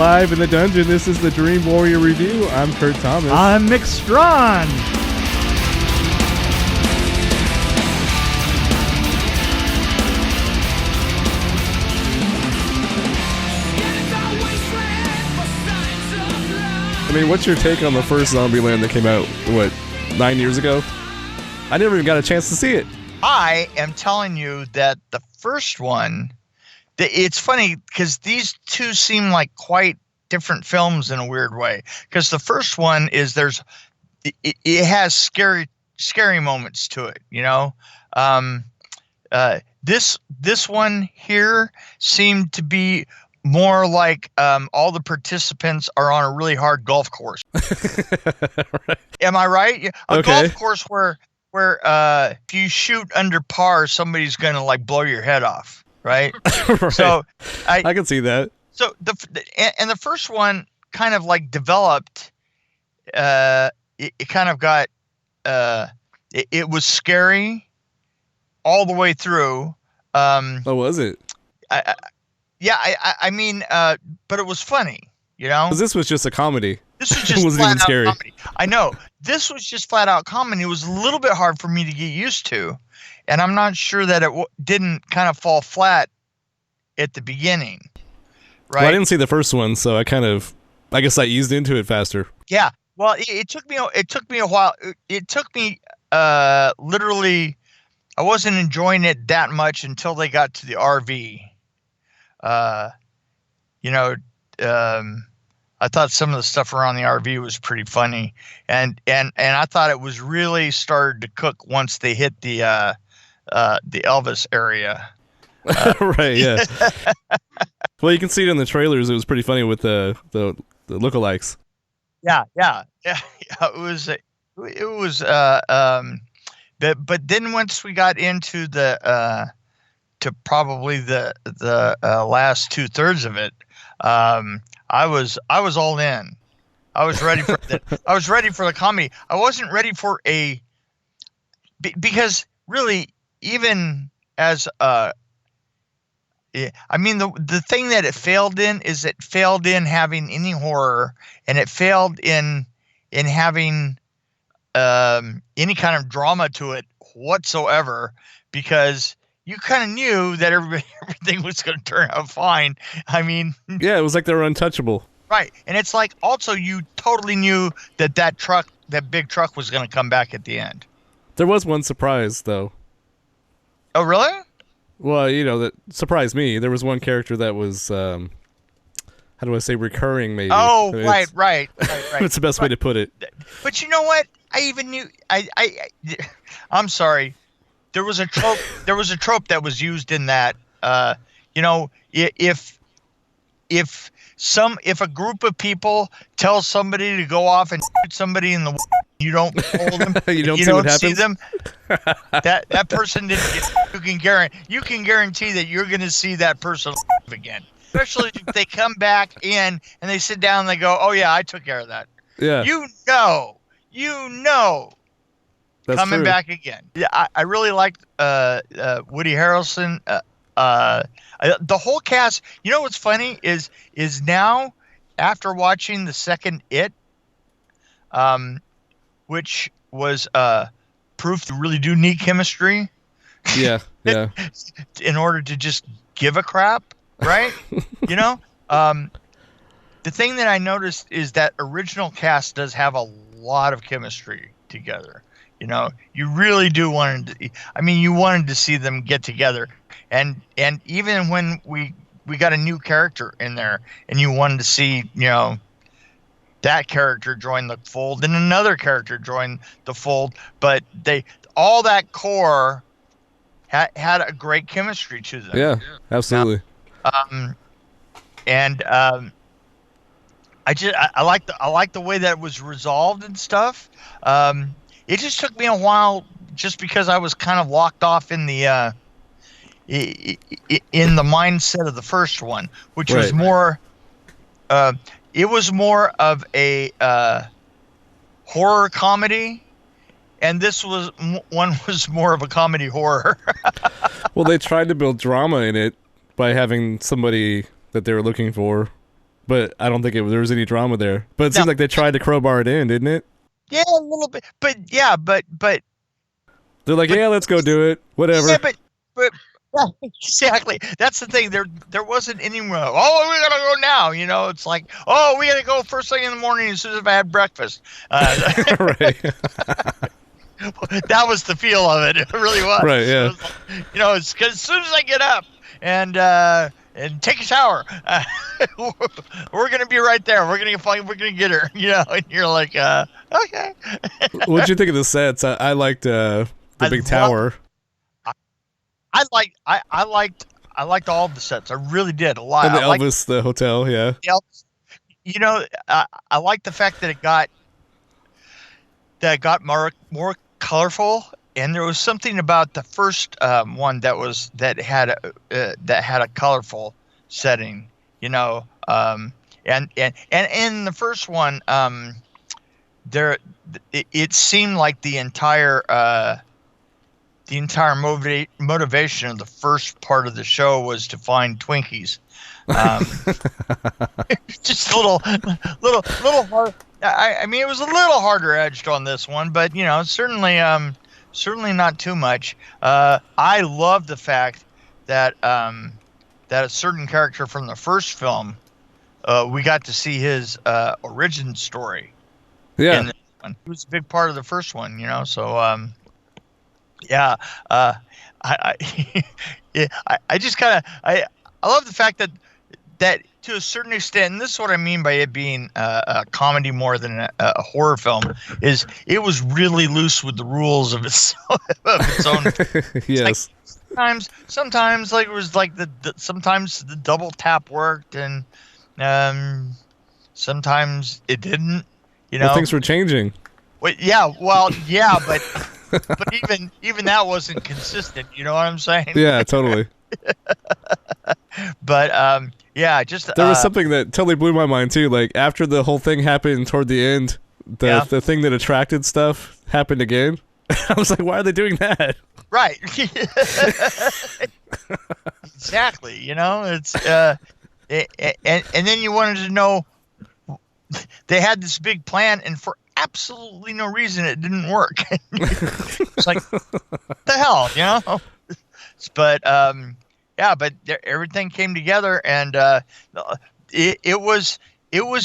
live in the dungeon. This is the Dream Warrior Review. I'm Kurt Thomas. I'm Miq Strawn. I mean, what's your take on the first Zombieland that came out, 9 years ago? I never even got a chance to see it. I am telling you that the first one, it's funny because these two seem like quite different films in a weird way. Because the first one is it has scary moments to it, you know. This one here seemed to be more like all the participants are on a really hard golf course. Right. Am I right? A Okay. golf course where if you shoot under par, somebody's gonna like blow your head off, right? Right. So I can see that. So the first one kind of like developed. It kind of got. It was scary all the way through. Oh, was it? I mean, but it was funny, you know. 'Cause this was just a comedy. This was It just wasn't flat even out scary. comedy. I know. This was just flat out comedy. It was a little bit hard for me to get used to, and I'm not sure that it didn't kind of fall flat at the beginning. Right. Well, I didn't see the first one, so I guess I eased into it faster. Yeah. Well, it took me a while. It took me literally. I wasn't enjoying it that much until they got to the RV. You know, I thought some of the stuff around the RV was pretty funny, and I thought it was really started to cook once they hit the Elvis area. Right, yeah. Well, you can see it in the trailers. It was pretty funny with the lookalikes. Yeah. It was. But then once we got into the to probably the last 2/3 of it, I was all in. I was ready for I was ready for the comedy. I wasn't ready for because really, even as I mean, the thing that it failed in is it failed in having any horror, and it failed in having any kind of drama to it whatsoever, because you kind of knew that everything was going to turn out fine. I mean, Yeah, it was like they were untouchable. right. And it's like, also you totally knew that big truck was going to come back at the end. There was one surprise, though. Oh, really? Well, you know, that surprised me. There was one character that was, how do I say, recurring, maybe. Oh, I mean, right. It's the best way to put it. But you know what? I even knew. I'm sorry. There was a trope. There was a trope that was used in that. You know, if a group of people tell somebody to go off and shoot somebody in the, you don't hold them. You don't you see don't what see happens? them. That person didn't. You can guarantee that you're going to see that person again. Especially if they come back in and they sit down and they go, "Oh yeah, I took care of that." Yeah. You know. That's Coming true. back again. Yeah, I really liked Woody Harrelson. The whole cast. You know what's funny is now, after watching the second It, which was proof they really do need chemistry. Yeah. In order to just give a crap, right? You know, the thing that I noticed is that original cast does have a lot of chemistry together. You know, you really do you wanted to see them get together, and even when we got a new character in there, and you wanted to see, you know, that character join the fold and another character join the fold, but all that core had a great chemistry to them. Yeah, absolutely. I like the way that it was resolved and stuff. It just took me a while, just because I was kind of locked off in the mindset of the first one, which was more. It was more of a horror comedy, and this was more of a comedy horror. Well, they tried to build drama in it by having somebody that they were looking for but I don't think there was any drama there. But it seemed like they tried to crowbar it in, didn't it? Yeah, a little bit. But yeah, but they're like, yeah, let's go do it. Whatever. Yeah, but yeah, exactly. That's the thing. There wasn't anyone. Oh, we gotta go now. You know, it's like, oh, we gotta go first thing in the morning as soon as I had breakfast. Right. That was the feel of it. It really was. Right. Yeah. It was like, you know, it's because as soon as I get up and take a shower, we're gonna be right there. We're gonna get her. You know, and you're like, okay. What'd you think of the sets? I liked the big tower. I liked all of the sets. I really did a lot. And the Elvis, the hotel, yeah. Elvis, you know, I like the fact that it got more colorful, and there was something about the first one that had a colorful setting. You know, and in the first one, it seemed like the entire motivation of the first part of the show was to find Twinkies. Just a little hard. I mean, it was a little harder edged on this one, but you know, certainly not too much. I love the fact that that a certain character from the first film, we got to see his origin story. Yeah, in this one. He was a big part of the first one, you know. So yeah, I just kind of I love the fact that to a certain extent, and this is what I mean by it being a comedy more than a horror film, is it was really loose with the rules of its own. Yes. Like, sometimes like it was like sometimes the double tap worked, and sometimes it didn't. You know, well, things were changing. Well, yeah, but even that wasn't consistent. You know what I'm saying? Yeah, totally. But yeah, just there was something that totally blew my mind too. Like after the whole thing happened toward the end, the thing that attracted stuff happened again. I was like, why are they doing that? Right. Exactly. You know, it's and then you wanted to know, they had this big plan, and for absolutely no reason it didn't work. It's like, what the hell, you know? But yeah, but everything came together, and it was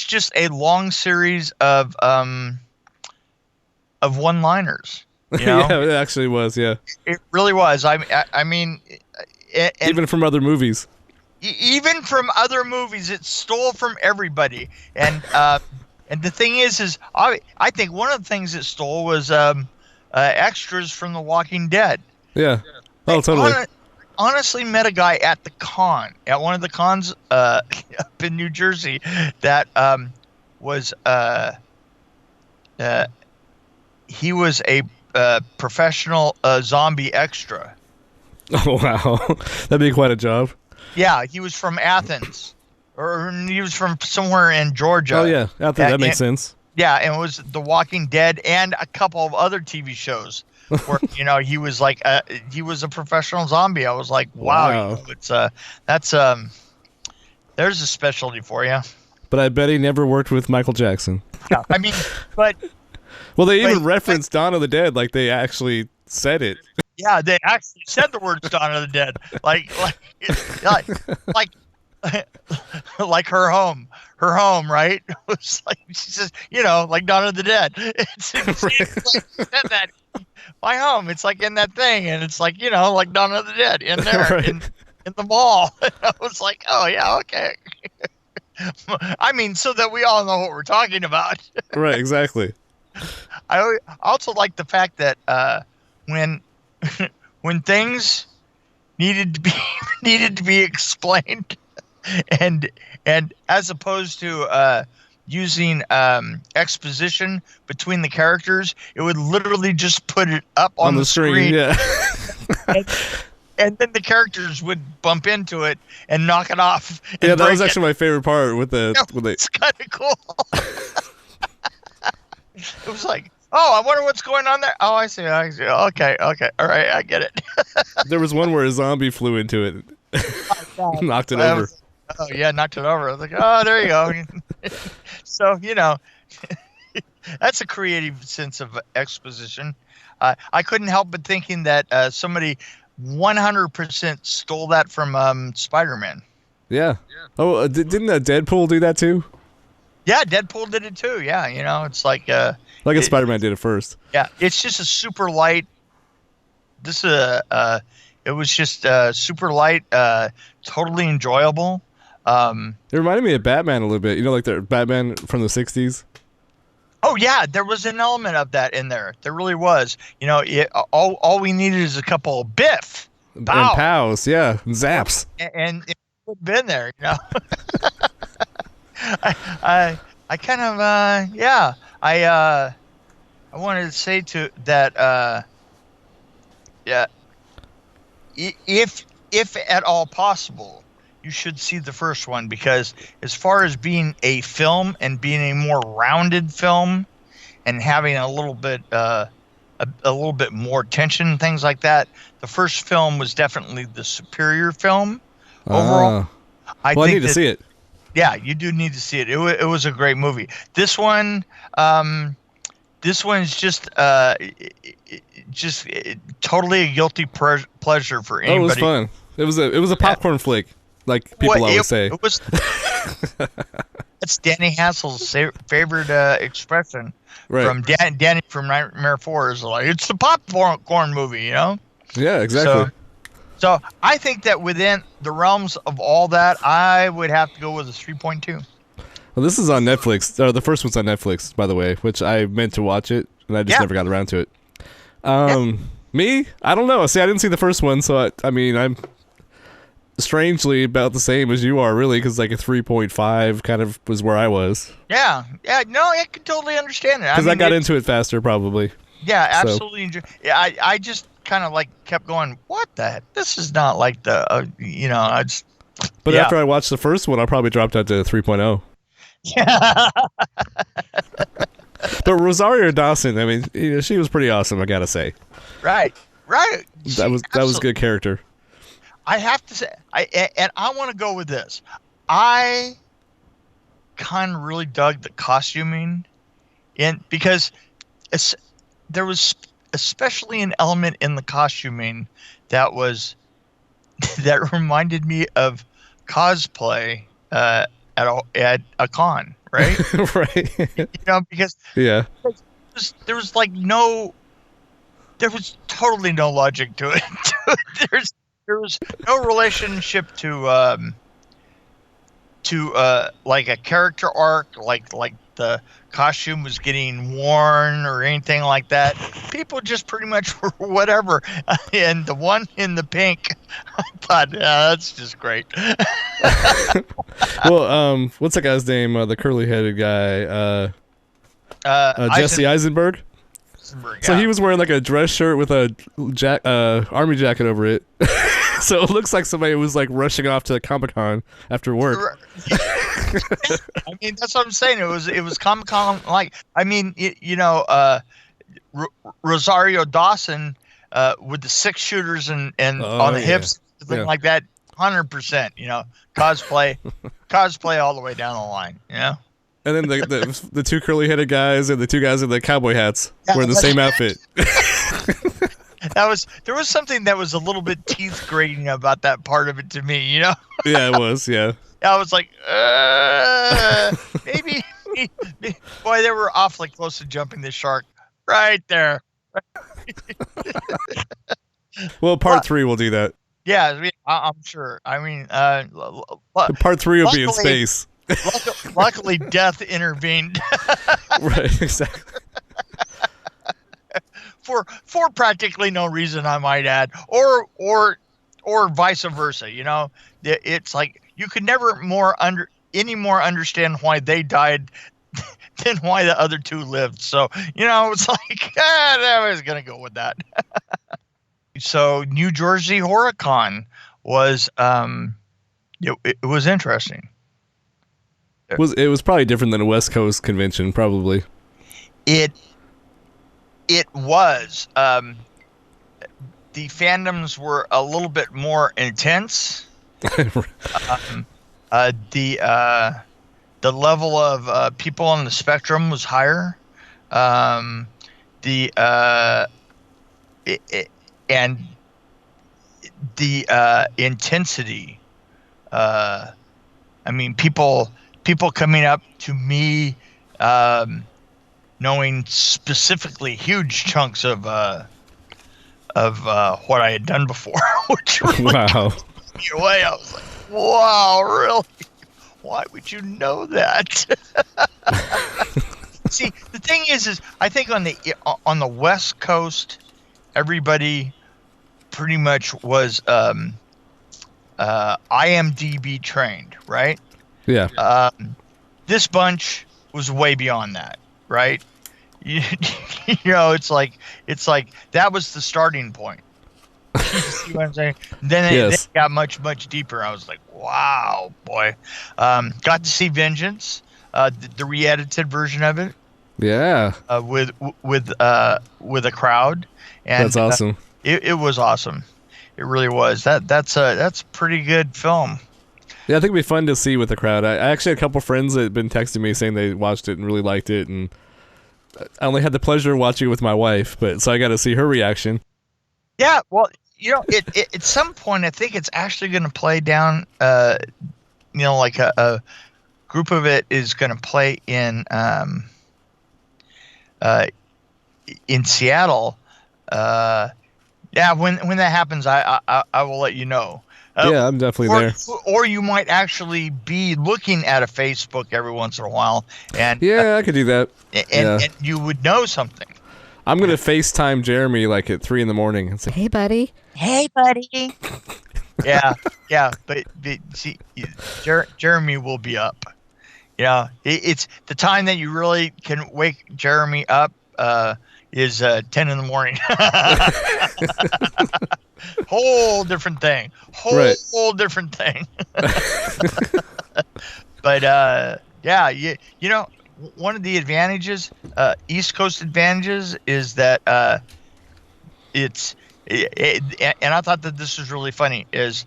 just a long series of one-liners. You know? Yeah, it actually was. Yeah, it really was. I mean, even from other movies. Even from other movies, it stole from everybody. And the thing is I think one of the things it stole was extras from The Walking Dead. Yeah. Oh, totally. Honestly, met a guy at one of the cons up in New Jersey that was he was a professional zombie extra. Oh wow, that'd be quite a job. Yeah, he was from Athens, or he was from somewhere in Georgia. Oh yeah, Athens. That makes sense. Yeah, and it was The Walking Dead and a couple of other TV shows where you know he was like he was a professional zombie. I was like, wow. You know, it's that's there's a specialty for you. But I bet he never worked with Michael Jackson. Yeah, I mean, but well, they even referenced Dawn of the Dead, like they actually said it. Yeah, they actually said the words "Dawn of the Dead," like her home, right? It was like she says, you know, like Dawn of the Dead. It's like, said that my home. It's like in that thing, and it's like, you know, like Dawn of the Dead in there right. in the mall. And I was like, oh yeah, okay. I mean, so that we all know what we're talking about. Right, exactly. I also like the fact that when things needed to be explained, and as opposed to using exposition between the characters, it would literally just put it up on the screen. Yeah. and then the characters would bump into it and knock it off. Yeah, that was actually my favorite part with the. It's kind of cool. It was like, oh, I wonder what's going on there. Oh, I see. Okay. All right, I get it. There was one where a zombie flew into it, knocked it over. Oh yeah, knocked it over. I was like, oh, there you go. So that's a creative sense of exposition. I couldn't help but thinking that somebody 100% stole that from Spider-Man. Yeah. Oh, didn't Deadpool do that too? Yeah, Deadpool did it too. Yeah, it's like Like Spider-Man did it first. yeah, it's just a super light. This it was just super light, totally enjoyable. It reminded me of Batman a little bit. You know, like the Batman from the '60s. Oh yeah, there was an element of that in there. There really was. All we needed is a couple of biff, And pows, yeah, and zaps. and it would have been there. I kind of yeah. I wanted to say to that yeah, if at all possible, you should see the first one, because as far as being a film and being a more rounded film and having a little bit more tension and things like that, the first film was definitely the superior film overall. I need to see it. Yeah, you do need to see it. It was a great movie. This one's just totally a guilty pleasure for anybody. Oh, it was fun. It was a popcorn flick, like people always say. It was. That's Danny Hassel's favorite expression. Right. From Danny from Nightmare 4 is like, it's the popcorn movie, Yeah, exactly. So I think that within the realms of all that, I would have to go with a 3.2. Well, this is on Netflix. The first one's on Netflix, by the way, which I meant to watch it, and I just never got around to it. Me? I don't know. See, I didn't see the first one, so I mean, I'm strangely about the same as you are, really, because like a 3.5 kind of was where I was. Yeah. No, I can totally understand it. Because I got into it faster, probably. Yeah, absolutely. So. Yeah, I just kind of like kept going, what the heck? This is not like the, I just. But after I watched the first one, I probably dropped out to 3.0. Yeah. But Rosario Dawson, I mean, she was pretty awesome, I gotta say. Right. That was a good character. I have to say, I want to go with this. I kind of really dug the costuming, because there was especially an element in the costuming that reminded me of cosplay at a con, right? Right. Because there was totally no logic to it. There was no relationship to like a character arc, like the costume was getting worn or anything like that. People just pretty much were whatever. And the one in the pink, I thought, that's just great. Well, what's that guy's name? The curly-headed guy, Jesse Eisenberg. So he was wearing like a dress shirt with a army jacket over it. So it looks like somebody was like rushing off to Comic-Con after work. I mean, that's what I'm saying. It was Comic-Con like. I mean, Rosario Dawson with the 6-shooters and on the hips, something like that. 100%. Cosplay all the way down the line. And then the two curly-headed guys and the two guys in the cowboy hats wearing the same outfit. There was something that was a little bit teeth grating about that part of it to me, Yeah, it was. Yeah. I was like, maybe. Boy, they were awfully close to jumping the shark right there. Well, part 3 will do that. Yeah, I'm sure. I mean, part 3 will be in space. Luckily, death intervened. Right, exactly. For practically no reason, I might add, or vice versa. It's like you could never any more understand why they died than why the other two lived. So it's like I was gonna go with that. So New Jersey HorrorCon was it was interesting. It was probably different than a West Coast convention, probably. It was. The fandoms were a little bit more intense. The level of people on the spectrum was higher. The and the intensity. I mean, people coming up to me, knowing specifically huge chunks of what I had done before, which really Wow. blew me away. I was like, wow, really? Why would you know that? See, the thing is I think on the West Coast, everybody pretty much was IMDb trained, right? Yeah. This bunch was way beyond that, right? You know, it's like that was the starting point. You see what I'm saying? Then Yes. it got much deeper. I was like, wow, boy. Got to see Vengeance, the re-edited version of it, Yeah. with a crowd, and That's awesome. It was awesome. It really was. That's a pretty good film. Yeah, I think it'd be fun to see with the crowd. I actually had a couple friends that had been texting me saying they watched it and really liked it, and I only had the pleasure of watching it with my wife, but so I got to see her reaction. Yeah, well, you know, it at some point I think it's actually going to play down. You know, like a group of it is going to play in Seattle. Yeah, when that happens, I will let you know. Yeah, I'm definitely there. Or you might actually be looking at a Facebook every once in a while, and Yeah, I could do that. and you would know something. I'm gonna FaceTime Jeremy like at 3 a.m. and say, Hey, buddy. Hey, buddy. Yeah, but see, Jeremy will be up. You know, it's the time that you really can wake Jeremy up is 10 in the morning. Whole different thing. Whole different thing. But yeah, you know, one of the advantages, East Coast advantages, is that and I thought that this was really funny, is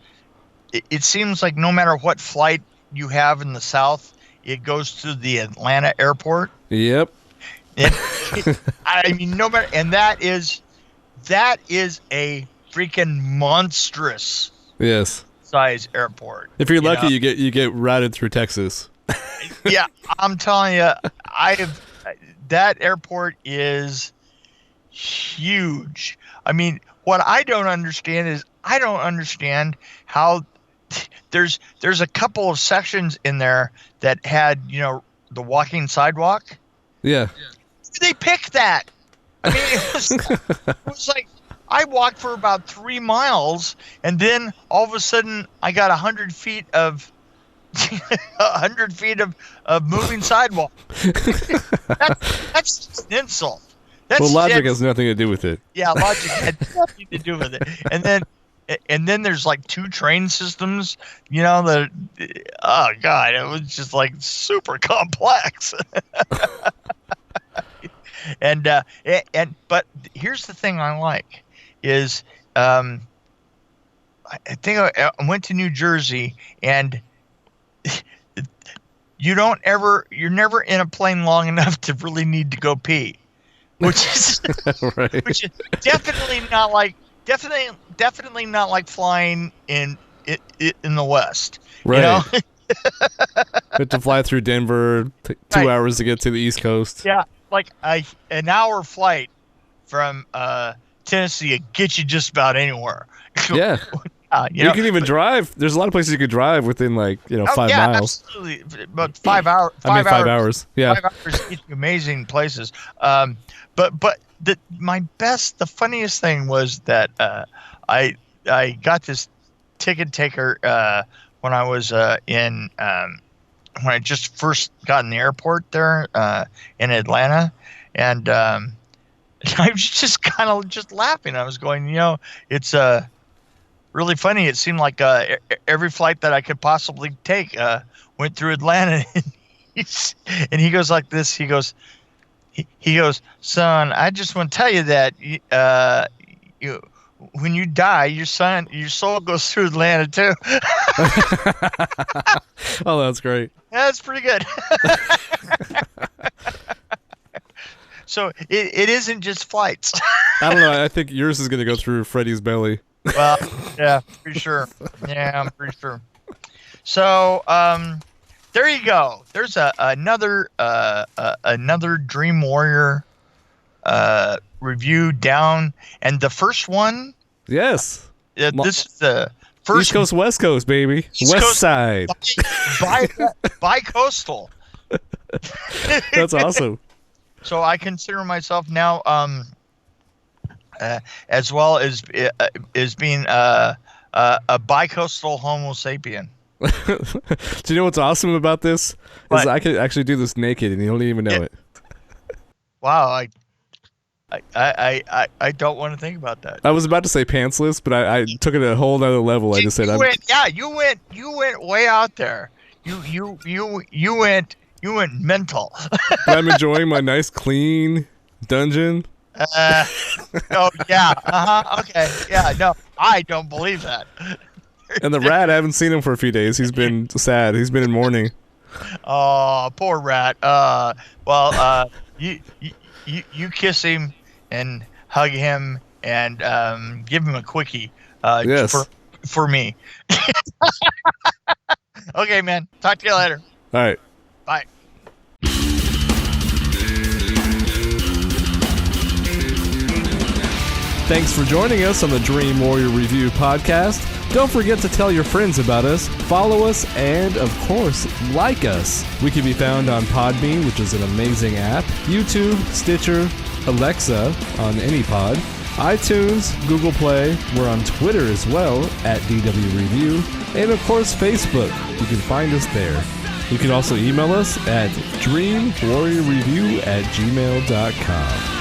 it seems like no matter what flight you have in the South, it goes through the Atlanta airport. Yep. I mean, no matter, and that is a freaking monstrous size airport. If you're lucky, you get routed through Texas. Yeah, I'm telling you, that airport is huge. I mean, what I don't understand is how there's a couple of sections in there that had, you know, the walking sidewalk. Yeah. They picked that. I mean, it was like I walked for about 3 miles, and then all of a sudden I got 100 feet of 100 feet of moving sidewalk. That's just an insult. Well, logic has nothing to do with it. Yeah, logic had nothing to do with it. And then there's like 2 train systems, you know, oh God, it was just like super complex. But here's the thing I like is, I think I went to New Jersey, and you're never in a plane long enough to really need to go pee, which is right. Which is definitely not like flying in the West. Right. You know? You have to fly through Denver, 2 hours to get to the East Coast. Yeah, like an hour flight from Tennessee would get you just about anywhere. Yeah. You can even drive. There's a lot of places you could drive within 5 miles. Absolutely. But 5 hours. 5 hours. Yeah. 5 hours get you amazing places. But the funniest thing was that I got this ticket taker when I was when I just first got in the airport there in Atlanta, and I was just kind of just laughing. I was going, you know, it's really funny. It seemed like every flight that I could possibly take went through Atlanta. And he goes like this. He goes, son, I just want to tell you that when you die, your soul goes through Atlanta too. Oh, that's great. That's pretty good. So it isn't just flights. I don't know. I think yours is gonna go through Freddy's belly. Well, yeah, pretty sure. Yeah, I'm pretty sure. So, there you go. There's another Dream Warrior review down, and the first one. Yes. This is the first East Coast, West Coast, baby. East West Coast Side. Bi-coastal. That's awesome. So I consider myself now, as well as being a bi-coastal Homo sapien. Do you know what's awesome about this? Is I could actually do this naked, and you don't even know it. Wow, I don't want to think about that. I was about to say pantsless, but I took it a whole other level. I just said, you went way out there. You went mental. But I'm enjoying my nice, clean dungeon. Oh yeah. Okay. Yeah. No, I don't believe that. And the rat, I haven't seen him for a few days. He's been sad. He's been in mourning. Oh, poor rat. Well, you kiss him and hug him and give him a quickie. Yes. For me. Okay, man. Talk to you later. All right. Bye. Thanks for joining us on the Dream Warrior Review podcast. Don't forget to tell your friends about us, follow us, and, of course, like us. We can be found on Podbean, which is an amazing app, YouTube, Stitcher, Alexa on any pod, iTunes, Google Play. We're on Twitter as well, at DW Review, and, of course, Facebook. You can find us there. You can also email us at dreamwarriorreview@gmail.com.